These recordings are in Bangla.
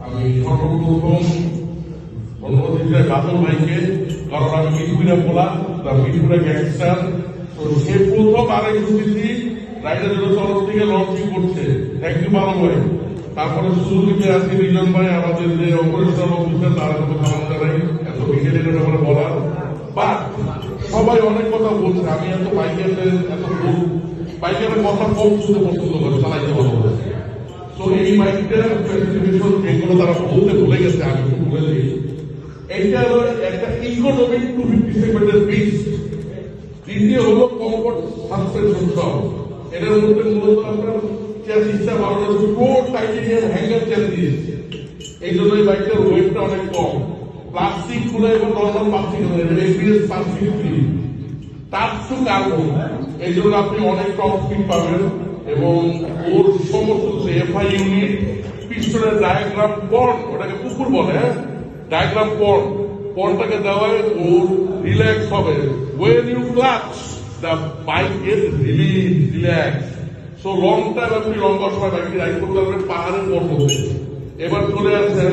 আমি সর্বপ্রথম ধন্যবাদ দিতে বাদল ভাইকে, কারণ আমি মিরপুরা বলা মিরপুরা গ্যাংস্টার। তো সে প্রথম আরেকটি রাইডারের তরফ থেকে লঞ্চিং করছে। থ্যাংক ইউ বাদল ভাই। তারপরে সুযোগে আছে রিজন ভাই, আমাদের যে অপারেশনাল অফিসার, তার কোনো ক্ষমতা নাই এত বিকেলের ব্যাপারে বলার। বাট সবাই অনেক কথা বলছে, আমি এত বাইকের বাইকের কথা কম শুনতে পছন্দ করে, চালাইতে ভালো করে। তো এই বাইকটার স্পেসিফিকেশন যেগুলো তারা বলতে ভুলে গেছে, আমি একটু বলে দিই। এইটা হলো একটা ইকোনমিক 250 সেগমেন্টের বিস্ট। দ্বিতীয় হলো কমফোর্ট সাসপেনশন সহ। এটার মধ্যে মূলত আপনার চেয়ারটা বানানো পুরো টাইটেনিয়াম হ্যাঙ্গার চেয়ার দিয়েছে। এই জন্য এই বাইকটার ওয়েটটা অনেক কম। প্লাস্টিক গুলো এবং normal plastic ABS plastic free, তার টু কার্বন। এই জন্য আপনি অনেক টপ স্পিড পাবেন। এবং ওর সমস্ত এফআই ইউনিট, পিস্টনের ডায়াগ্রাম পন্ড, ওটাকে পুকুর বলে, হ্যাঁ, ডায়াগ্রাম পন্ডটাকে দেওয়ায় ওর রিল্যাক্স হবে। When you clutch the bike is really relax. So long time আপনি লম্বা সময় বাইকটি রাইড করতে পারবেন পাহাড়ের পর্বতে। এবার চলে আসছেন,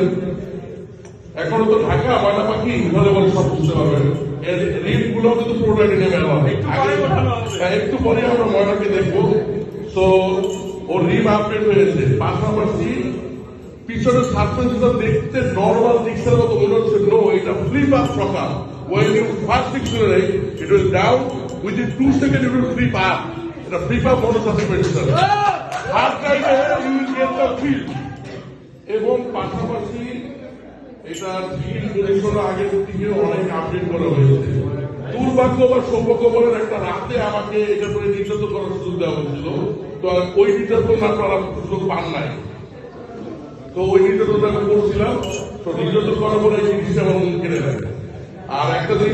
এখনো তো ঢাকা ময়না পাখি ঘরে বলে সব বুঝতে পারবেন। এর রিপ গুলো কিন্তু পুরোটাই নেমে এলো, একটু পরে আমরা ময়নাকে দেখবো। তো ওর রিপ আপডেট হয়েছে, পাশাপাশি পিছনের সাসপেন্সটা দেখতে নর্মাল রিক্সার মতো মনে হচ্ছে। নো, এটা ফ্লিপ আপ প্রকার। When you first accelerate, it will down. Within 2 seconds, it will flip up. It's a flip up motor suspension. Hard time, you will get the feel. এবং পাশাপাশি এটার ফিল পরিষেবা আগের থেকে অনেক আপডেট করা হয়েছে। দুর্ভাগ্য বা সৌভাগ্য বলেন, একটা রাতে আমাকে এটা করে নির্যাতন করার সুযোগ দেওয়া হয়েছিল। তো ওই নির্যাতন আপনারা সুযোগ পান নাই। তো ওই নির্যাতনটা আমি করছিলাম। তো নির্যাতন করার পরে এই জিনিসটা আমার মন কেড়ে নেয়। আর একটা